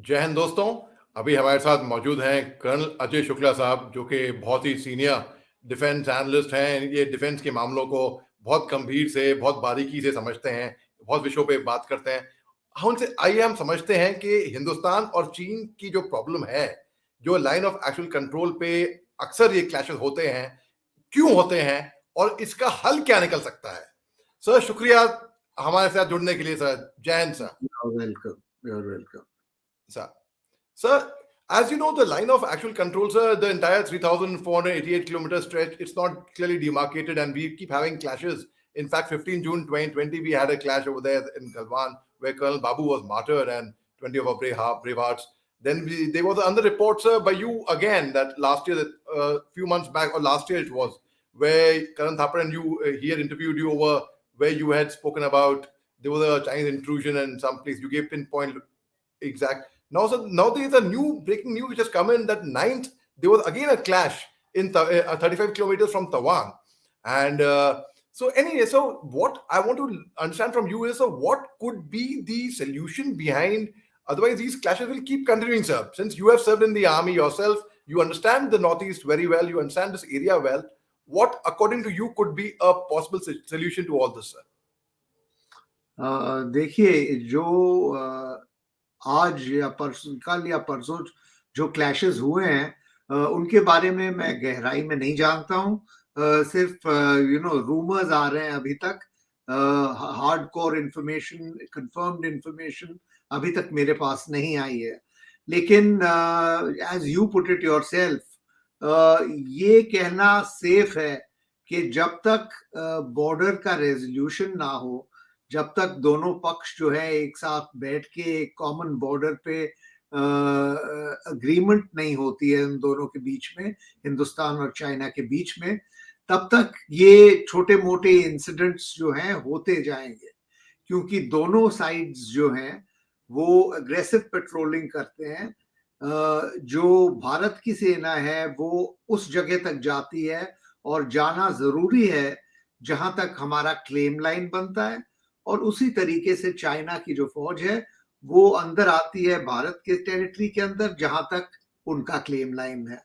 जय हिंद दोस्तों। अभी हमारे साथ मौजूद हैं कर्नल अजय शुक्ला साहब, जो कि बहुत ही सीनियर डिफेंस एनालिस्ट हैं। ये डिफेंस के मामलों को बहुत गंभीर से, बहुत बारीकी से समझते हैं, बहुत विषयों पे बात करते हैं। हम समझते हैं कि हिंदुस्तान और चीन की जो प्रॉब्लम है, जो लाइन ऑफ एक्चुअल कंट्रोल पे अक्सर ये क्लैशेस होते हैं, क्यों होते हैं और इसका हल क्या निकल सकता है। सर, शुक्रिया हमारे साथ जुड़ने के लिए। सर, जय Hind sir. You're welcome. You're welcome. Sir, Sir, as you know, the line of actual control, sir, the entire 3,488 kilometer stretch, it's not clearly demarcated, and we keep having clashes. In fact, 15 June 2020, we had a clash over there in Galwan where Colonel Babu was martyred and 20 of our bravehearts. Then there was another report, sir, by you again, that last year, that few months back, or last year it was, where Karan Thapar and you, he had interviewed you over where you had spoken about there was a Chinese intrusion in some place. You gave pinpoint exact. Now, so now there is a new breaking news which has come in that ninth there was again a clash in 35 kilometers from Tawan, and so anyway, so what I want to understand from you is, so what could be the solution behind? Otherwise, these clashes will keep continuing, sir. Since you have served in the army yourself, you understand the Northeast very well. You understand this area well. What, according to you, could be a possible solution to all this, sir? देखिए, जो आज या परसों, कल या परसों जो clashes हुए हैं, उनके बारे में मैं गहराई में नहीं जानता हूँ। सिर्फ रूमर्स आ रहे हैं अभी तक। हार्डकोर इंफॉर्मेशन, कंफर्म्ड इंफॉर्मेशन अभी तक मेरे पास नहीं आई है। लेकिन as you put it yourself, ये कहना सेफ है कि जब तक बॉर्डर का रेजोल्यूशन ना हो, जब तक दोनों पक्ष जो है एक साथ बैठ के एक कॉमन बॉर्डर पे अग्रीमेंट नहीं होती है इन दोनों के बीच में, हिंदुस्तान और चाइना के बीच में, तब तक ये छोटे मोटे इंसिडेंट्स जो हैं होते जाएंगे। क्योंकि दोनों साइड्स जो हैं वो अग्रेसिव पेट्रोलिंग करते हैं। जो भारत की सेना है वो उस जगह तक जाती है, और जाना जरूरी है जहां तक हमारा क्लेम लाइन बनता है, और उसी तरीके से चाइना की जो फौज है वो अंदर आती है भारत के टेरिटरी के अंदर जहां तक उनका क्लेम लाइन है।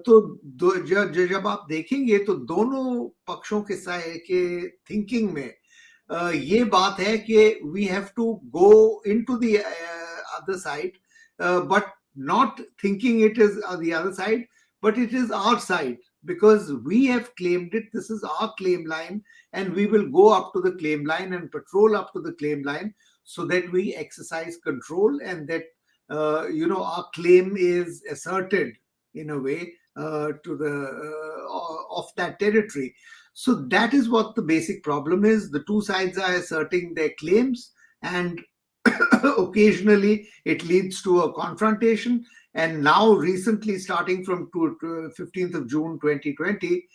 तो जब आप देखेंगे तो दोनों पक्षों के थिंकिंग में ये बात है कि we have to go into the other side, but not thinking it is the other side, but it is our side, because we have claimed it. This is our claim line, and we will go up to the claim line and patrol up to the claim line so that we exercise control, and that our claim is asserted in a way to the of that territory. So that is what the basic problem is. The two sides are asserting their claims, and occasionally it leads to a confrontation. And now recently, starting from 15th of June 2020,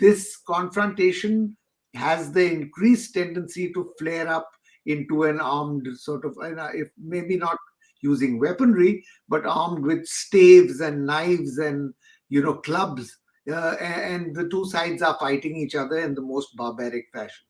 this confrontation has the increased tendency to flare up into an armed sort of, if maybe not using weaponry, but armed with staves and knives and clubs, and the two sides are fighting each other in the most barbaric fashion.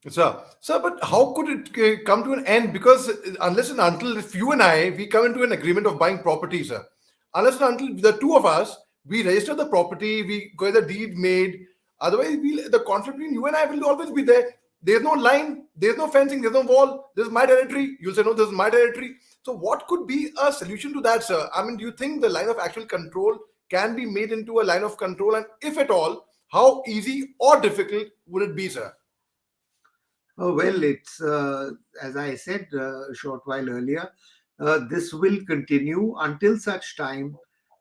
Sir, but how could it come to an end? Because unless and until, if you and I, we come into an agreement of buying property, sir, unless and until the two of us, we register the property, we get the deed made, otherwise the conflict between you and I will always be there. There's no line, there's no fencing, there's no wall, this is my territory. You'll say, no, this is my territory. So what could be a solution to that, sir? I mean, do you think the line of actual control can be made into a line of control? And if at all, how easy or difficult would it be, sir? Oh, well, it's as I said a short while earlier, this will continue until such time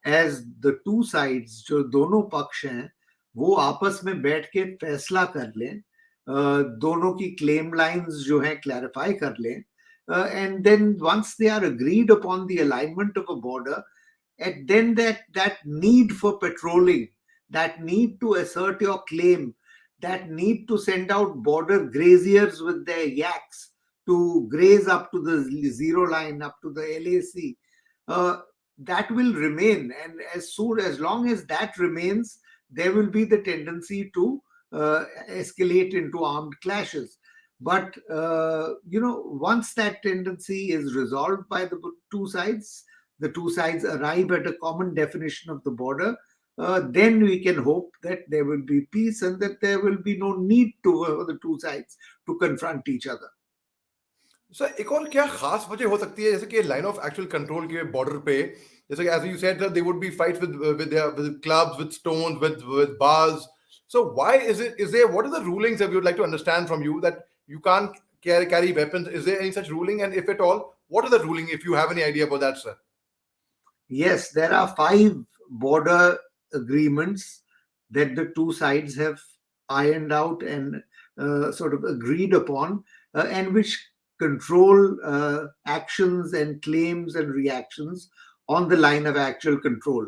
as the two sides, जो दोनों पक्ष हैं, वो आपस में बैठ के फैसला कर लें, दोनों की claim lines जो हैं clarify कर लें, and then once they are agreed upon the alignment of a border, and then that need for patrolling, that need to assert your claim, that need to send out border graziers with their yaks to graze up to the zero line, up to the LAC, that will remain. And as long as that remains, there will be the tendency to escalate into armed clashes. But once that tendency is resolved by the two sides arrive at a common definition of the border. Then we can hope that there will be peace and that there will be no need for the two sides to confront each other. Sir एक और क्या खास वजह हो सकती है जैसे कि लाइन ऑफ एक्चुअल कंट्रोल के बॉर्डर पे जैसे कि as you said they would be fights with clubs with stones with bars so why is there what are the rulings we would like to understand from you that you can't carry weapons? Is there any such ruling, and if at all, what is the ruling, if you have any idea about that, sir? Yes, there are 5 border agreements that the two sides have ironed out and sort of agreed upon, and which control actions and claims and reactions on the line of actual control.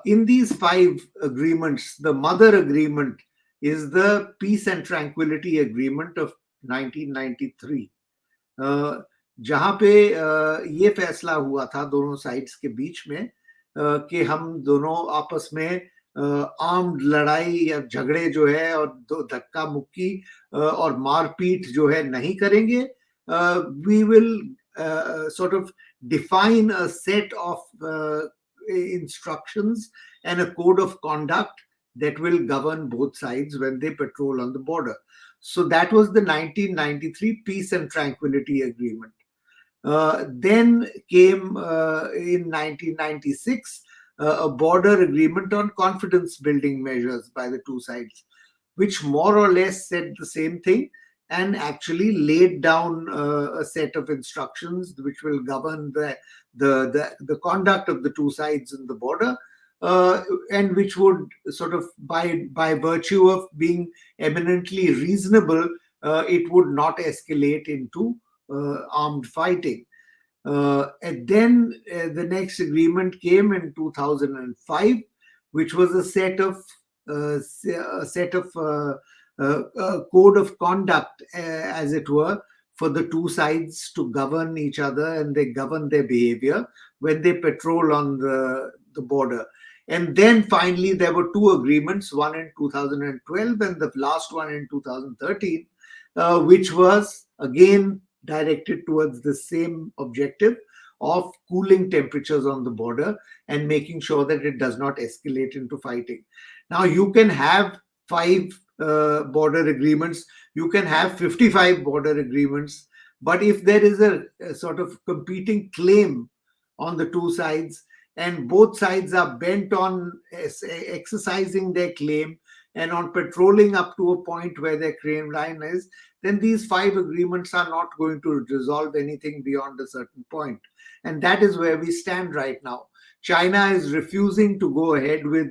In these 5 agreements, the mother agreement is the Peace and Tranquility Agreement of 1993. जहां पे ये फैसला हुआ था दोनों sides के बीच में कि हम दोनों आपस में आर्म्ड लड़ाई या झगड़े जो है और धक्का मुक्की और मारपीट जो है नहीं करेंगे. We will sort of define a set of instructions and a code of conduct that will govern both sides when they patrol on the border. So that was the 1993 Peace and Tranquility Agreement. Then came in 1996 a border agreement on confidence building measures by the two sides, which more or less said the same thing and actually laid down a set of instructions which will govern the conduct of the two sides in the border, and which would sort of by virtue of being eminently reasonable, it would not escalate into armed fighting. And then the next agreement came in 2005, which was a set of code of conduct, as it were, for the two sides to govern each other, and they govern their behavior when they patrol on the border. And then finally, there were 2 agreements, one in 2012 and the last one in 2013, which was again directed towards the same objective of cooling temperatures on the border and making sure that it does not escalate into fighting. Now, you can have 5 border agreements, you can have 55 border agreements, but if there is a sort of competing claim on the two sides, and both sides are bent on exercising their claim and on patrolling up to a point where their claim line is, then these 5 agreements are not going to resolve anything beyond a certain point. And that is where we stand right now. China is refusing to go ahead with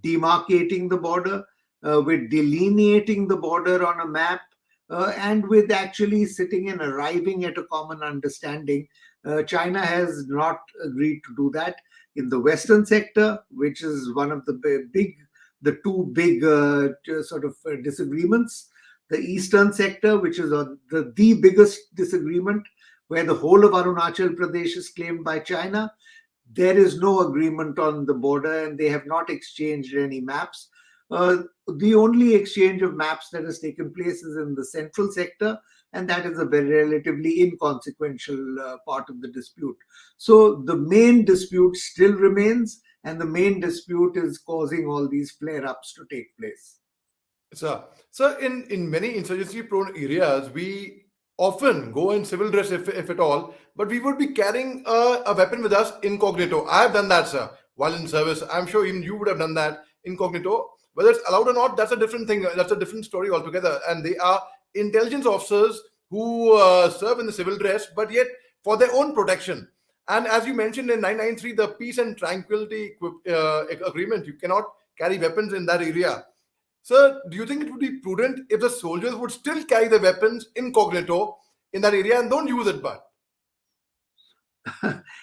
demarcating the border, with delineating the border on a map, and with actually sitting and arriving at a common understanding. China has not agreed to do that. In the Western sector, which is one of the two big sort of disagreements, the Eastern sector, which is the biggest disagreement, where the whole of Arunachal Pradesh is claimed by China, there is no agreement on the border, and they have not exchanged any maps. The only exchange of maps that has taken place is in the central sector, and that is a very relatively inconsequential part of the dispute. So the main dispute still remains, and the main dispute is causing all these flare-ups to take place. So in many insurgency-prone areas, we often go in civil dress, if at all, but we would be carrying a weapon with us incognito. I have done that, sir, while in service. I'm sure even you would have done that incognito. Whether it's allowed or not, that's a different thing. That's a different story altogether. And they are intelligence officers who serve in the civil dress, but yet for their own protection. And as you mentioned in 993, the Peace and Tranquility Agreement, you cannot carry weapons in that area. Sir, do you think it would be prudent if the soldiers would still carry the weapons incognito in that area and don't use it, but?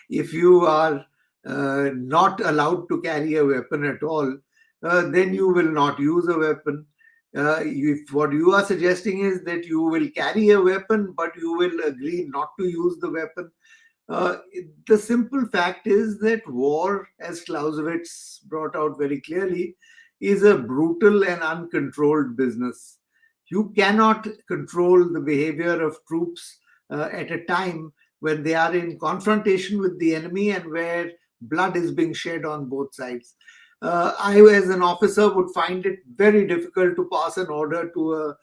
If you are not allowed to carry a weapon at all, then you will not use a weapon. If what you are suggesting is that you will carry a weapon, but you will agree not to use the weapon, the simple fact is that war, as Clausewitz brought out very clearly, is a brutal and uncontrolled business. You cannot control the behavior of troops at a time when they are in confrontation with the enemy and where blood is being shed on both sides. I, as an officer, would find it very difficult to pass an order to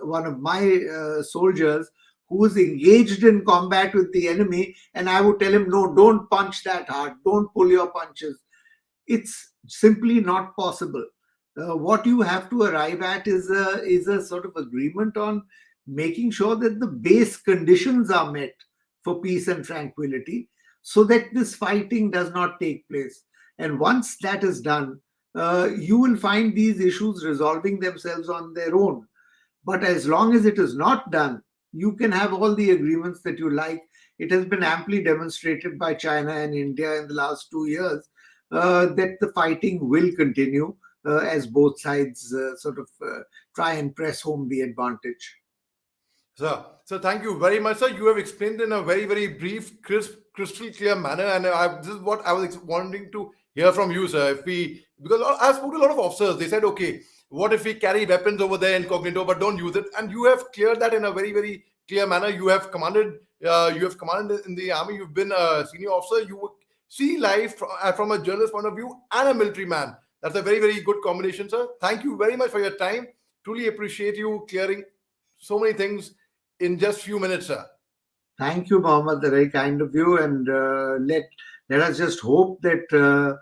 one of my soldiers who is engaged in combat with the enemy, and I would tell him, no, don't punch that hard, don't pull your punches. It's simply not possible. What you have to arrive at is a sort of agreement on making sure that the base conditions are met for peace and tranquility, so that this fighting does not take place. And once that is done, you will find these issues resolving themselves on their own. But as long as it is not done, you can have all the agreements that you like. It has been amply demonstrated by China and India in the last 2 years that the fighting will continue as both sides try and press home the advantage. So thank you very much, sir. You have explained in a very, very brief, crisp, crystal clear manner, and this is what I was wanting to hear from you, sir. If we, because I spoke to a lot of officers, they said, okay, what if we carry weapons over there incognito, but don't use it? And you have cleared that in a very, very clear manner. You have commanded in the army. You've been a senior officer. You see life from a journalist point of view and a military man. That's a very, very good combination, sir. Thank you very much for your time. Truly appreciate you clearing so many things in just few minutes, sir. Thank you, Mohammed. Very kind of you. And let us just hope that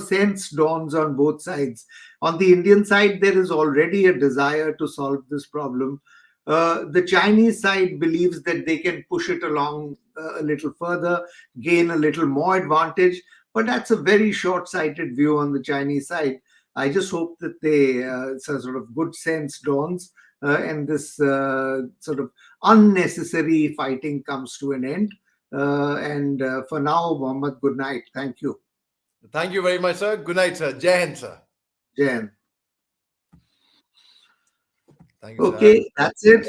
sense dawns on both sides. On the Indian side, there is already a desire to solve this problem. The Chinese side believes that they can push it along a little further, gain a little more advantage, but that's a very short-sighted view on the Chinese side. I just hope that sort of good sense dawns and this sort of unnecessary fighting comes to an end. And for now, Mohammed, good night. Thank you. Thank you very much, sir. Good night, sir. Jai Hind, sir. Jai Hind. Thank you, sir. Okay, that's it.